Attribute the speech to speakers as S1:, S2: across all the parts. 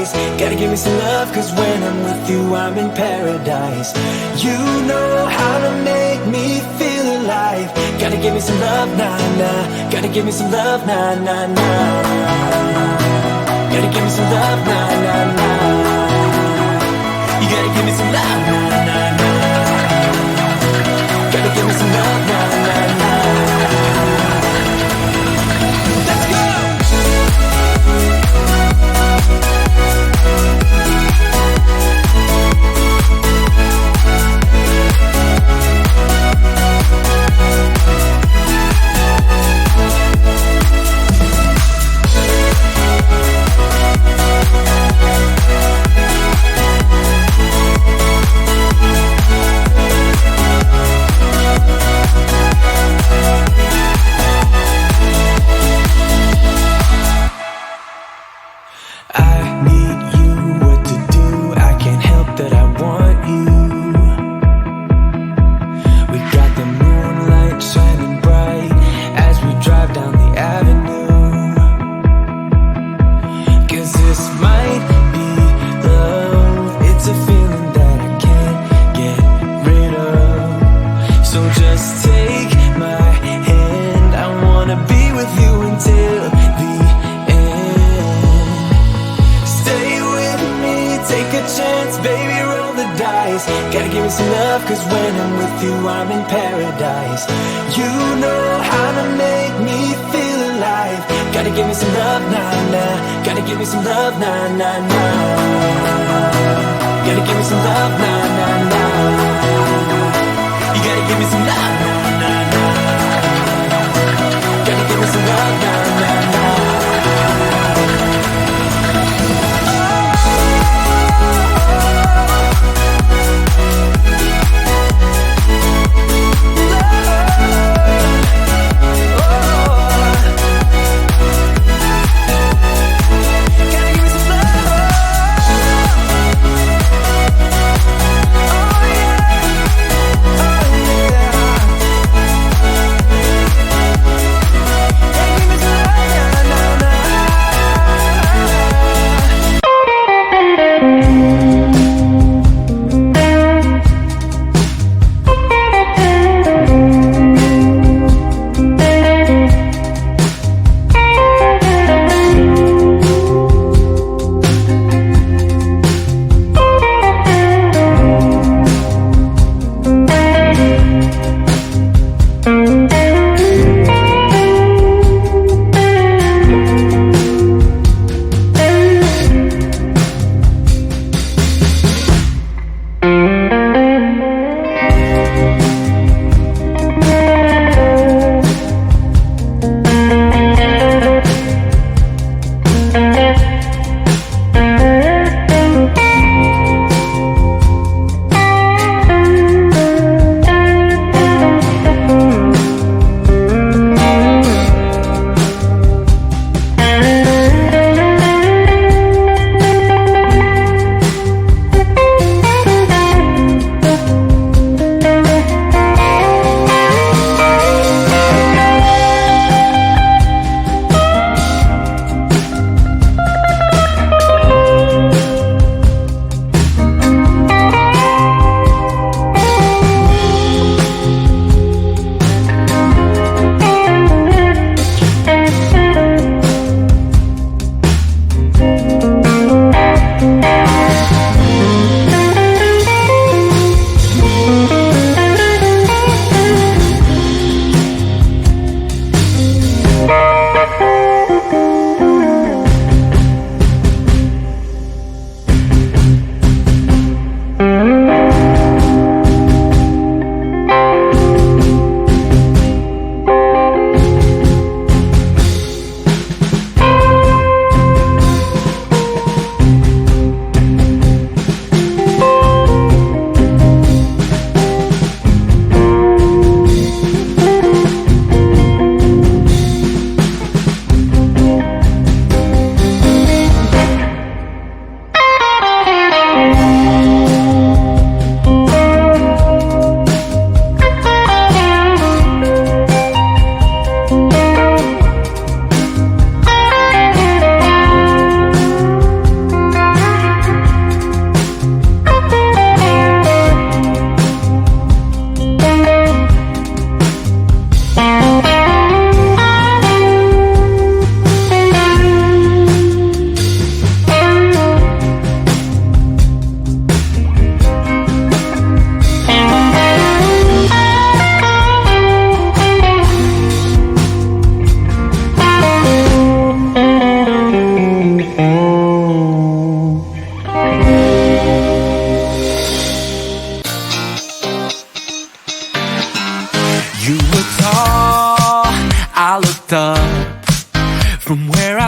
S1: dice. Gotta give me some love, cause when I'm with you I'm in paradise. You know how to make me feel alive. Gotta give me some love, nah, nah. Gotta give me some love, nah, nah, nah. Gotta give me some love, nah, nah, nah. You gotta give me some love, nah, nah, nah. Gotta give me some love, nah, nah, nah. Let's go! Gotta give me some love, cause when I'm with you I'm in paradise. You know how to make me feel alive. Gotta give me some love, nah, nah. Gotta give me some love, nah, nah, nah. Gotta give me some love, nah, nah, nah. You gotta give me some love, nah, nah, nah. Gotta give me some love, nah, nah, nah.
S2: Oh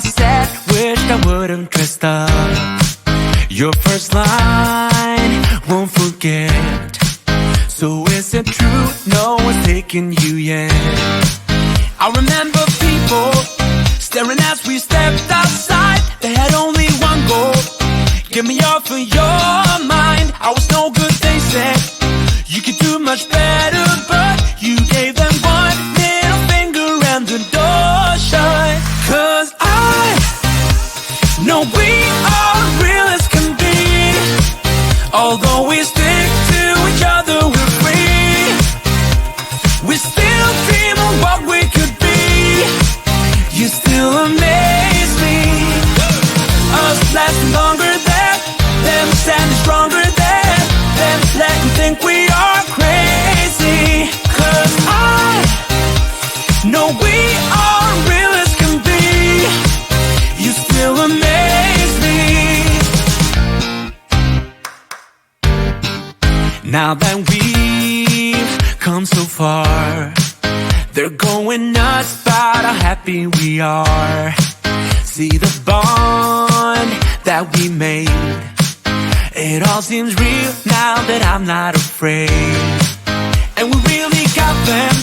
S1: said, wished I would've dressed up. Your first line, won't forget. So is it true, no one's taking you yet? I remember people staring as we stepped outside. They had only one goal, get me off of your mind. I was no good, they said. You could do much better, but you gave them one middle finger and the door shut. 'Cause I know we are real as can be. Although we stick to each other, we're free. We still dream of what we could be. You still amaze me. Us lasting longer than them, standing stronger than them, letting think we are crazy. 'Cause I know we are real as can be. You still amaze me. Now that we've come so far, they're going nuts about how happy we are. See the bond that we made, it all seems real now that I'm not afraid. And we really got them,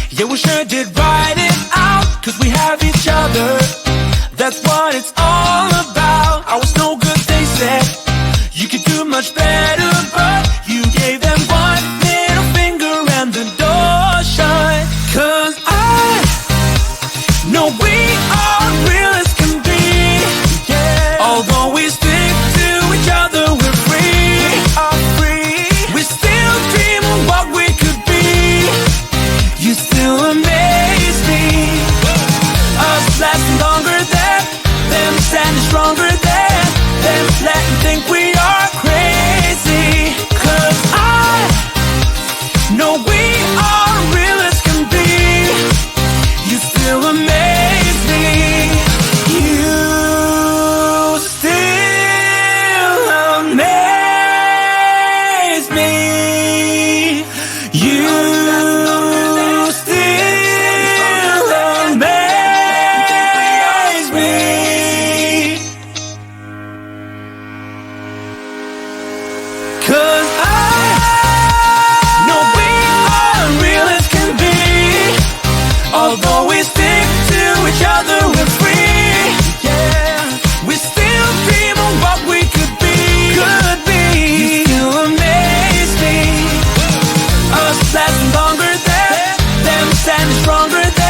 S1: yeah, we sure did write it out. 'Cause we have each other, that's what it's all about. I was no good, they said. You could do much better, but you gave them one middle finger and the door shut. 'Cause I know we are real as can be. Yeah. Although we stick to each other, we're free. We are free. We still dream of what we could be. You still amaze me. Us lasting longer than them, standing stronger than them, letting think we are crazy. 'Cause I know we are real as can be. You still amaze me. You still amaze me. You still amaze me. 'Cause I know we are real as can be. Although we stick to each other, we're free. Yeah, we still dream of what we could be. Could be. You still amaze me. Us lasting longer than them, standing stronger than